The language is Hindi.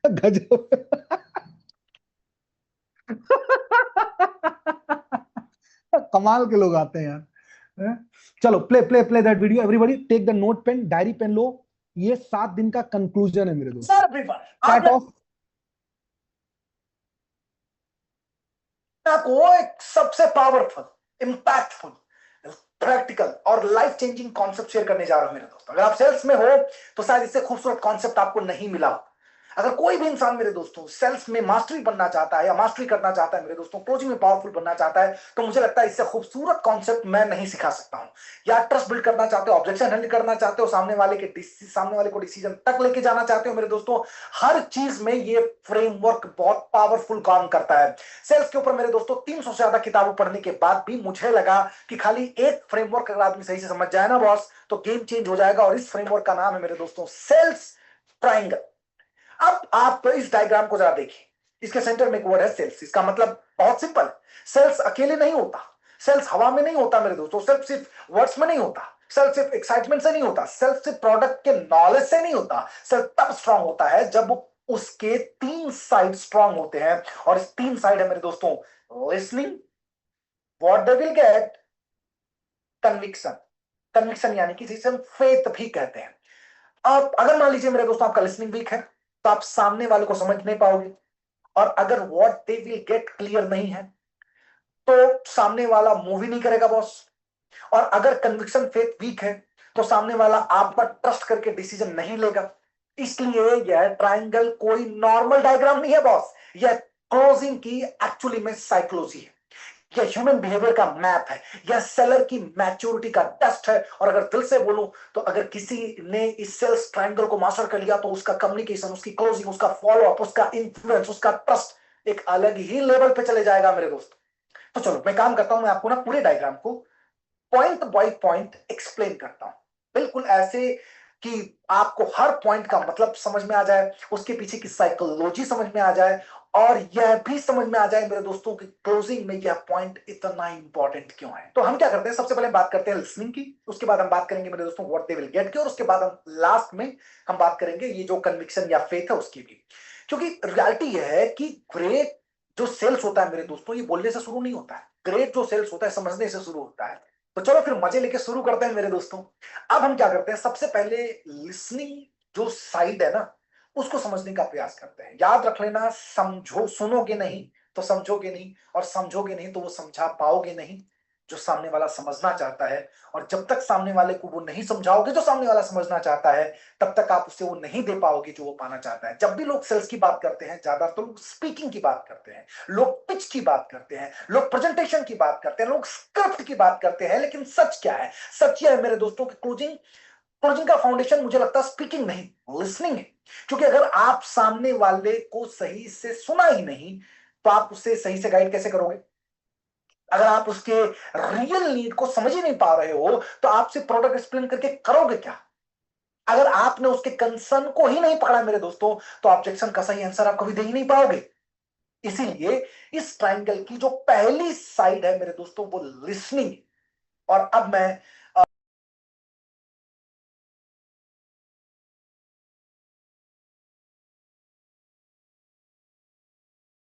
गजब। कमाल के लोग आते हैं यार। हैं? चलो play play play that video, everybody take the note pen, diary pen लो। ये 7 दिन का कंक्लूजन है मेरे दोस्त। Sir everyone, chat off. आपको एक सबसे पावरफुल, इंपैक्टफुल, प्रैक्टिकल और लाइफ चेंजिंग कॉन्सेप्ट शेयर करने जा रहा हूं मेरे दोस्तों। अगर आप सेल्स में हो तो शायद इससे खूबसूरत कॉन्सेप्ट आपको नहीं मिला हो। अगर कोई भी इंसान मेरे दोस्तों सेल्स में मास्टरी बनना चाहता है या मास्टरी करना चाहता है मेरे दोस्तों, क्लोजिंग में पावरफुल बनना चाहता है, तो मुझे लगता है इससे खूबसूरत कॉन्सेप्ट मैं नहीं सिखा सकता हूं। या ट्रस्ट बिल्ड करना चाहते हो, ऑब्जेक्शन हैंडल करना चाहते हो, सामने वाले को डिसीजन तक लेके जाना चाहते हो मेरे दोस्तों, हर चीज में ये फ्रेमवर्क बहुत पावरफुल काम करता है। सेल्स के ऊपर मेरे दोस्तों 300 से ज्यादा किताबें पढ़ने के बाद भी मुझे लगा कि खाली एक फ्रेमवर्क अगर आदमी सही से समझ जाए ना बॉस, तो गेम चेंज हो जाएगा। और इस फ्रेमवर्क का नाम है मेरे दोस्तों सेल्स ट्राइंगल। अब आप इस डायग्राम को जरा देखिए। इसके सेंटर में एक वर्ड है सेल्स। इसका मतलब बहुत सिंपल, सेल्स अकेले नहीं होता, सेल्स हवा में नहीं होता मेरे दोस्तों, सेल्फ सिर्फ वर्ड्स में नहीं होता, सेल्फ सिर्फ एक्साइटमेंट से नहीं होता, सेल्फ सिर्फ प्रोडक्ट के नॉलेज से नहीं होता। सेल्फ तब स्ट्रांग होता है जब उसके 3 साइड स्ट्रांग होते हैं। और इस 3 साइड है मेरे दोस्तों listening, what they will get, conviction. Conviction यानी कि जिसे हम फेथ भी कहते हैं। अब अगर मान लीजिए मेरे दोस्तों आपका लिसनिंग वीक है तो आप सामने वाले को समझ नहीं पाओगे। और अगर what they will get clear नहीं है तो सामने वाला मूव ही नहीं करेगा बॉस। और अगर कन्विक्शन फेथ वीक है तो सामने वाला आप पर ट्रस्ट करके डिसीजन नहीं लेगा। इसलिए यह ट्रायंगल कोई नॉर्मल डायग्राम नहीं है बॉस, यह क्लोजिंग की एक्चुअली में साइकोलॉजी है। यह ह्यूमन बिहेवियर का मैप है, यह सेलर की मैच्योरिटी का टेस्ट है। और अगर दिल से बोलूं तो अगर किसी ने इस सेल्स ट्रायंगल को मास्टर कर लिया तो उसका कम्युनिकेशन, उसकी क्लोजिंग, उसका फॉलो अप, उसका इन्फ्लुएंस, उसका ट्रस्ट एक अलग ही लेवल पे चले जाएगा मेरे दोस्त। तो चलो मैं काम करता हूं, मैं आपको ना पूरे डायग्राम को पॉइंट बाय पॉइंट एक्सप्लेन करता हूं, बिल्कुल ऐसे कि आपको हर पॉइंट का मतलब समझ में आ जाए, उसके पीछे की साइकोलॉजी समझ में आ जाए, और यह भी समझ में आ जाए मेरे दोस्तों की क्लोजिंग में यह पॉइंट इतना इंपॉर्टेंट क्यों है। तो हम क्या करते हैं, सबसे पहले बात करते हैं लिसनिंग की, उसके बाद हम बात करेंगे मेरे दोस्तों व्हाट दे विल गेट की, और उसके बाद हम लास्ट में हम बात करेंगे ये जो कन्विक्शन या फेथ है उसकी भी। क्योंकि रियलिटी यह है कि ग्रेट जो सेल्स होता है मेरे दोस्तों ये बोलने से शुरू नहीं होता है, ग्रेट जो सेल्स होता है समझने से शुरू होता है। तो चलो फिर मजे लेके शुरू करते हैं मेरे दोस्तों। अब हम क्या करते हैं, सबसे पहले लिसनिंग जो साइड है ना उसको समझने का प्रयास करते हैं। याद रख लेना, समझो, सुनोगे नहीं तो समझोगे नहीं, और समझोगे नहीं तो वो समझा पाओगे नहीं जो सामने वाला समझना चाहता है। और जब तक सामने वाले को वो नहीं समझाओगे जो सामने वाला समझना चाहता है, तब तक आप उसे वो नहीं दे पाओगे जो वो पाना चाहता है। जब भी लोग सेल्स की बात करते हैं ज्यादातर तो लोग स्पीकिंग की बात करते हैं, लोग पिच की बात करते हैं, लोग प्रेजेंटेशन की बात करते हैं, लोग स्क्रिप्ट की बात करते हैं। लेकिन सच क्या है, सच यह है मेरे दोस्तों की क्लोजिंग क्लोजिंग का फाउंडेशन मुझे लगता है स्पीकिंग नहीं, लिसनिंग है। क्योंकि अगर आप सामने वाले को सही से सुना ही नहीं तो आप उसे सही से गाइड कैसे करोगे। अगर आप उसके रियल नीड को समझ ही नहीं पा रहे हो तो आपसे प्रोडक्ट एक्सप्लेन करके करोगे क्या। अगर आपने उसके कंसर्न को ही नहीं पकड़ा मेरे दोस्तों तो ऑब्जेक्शन का सही आंसर आप कभी दे ही नहीं पाओगे। इसीलिए इस ट्रायंगल की जो पहली साइड है मेरे दोस्तों वो लिसनिंग। और अब मैं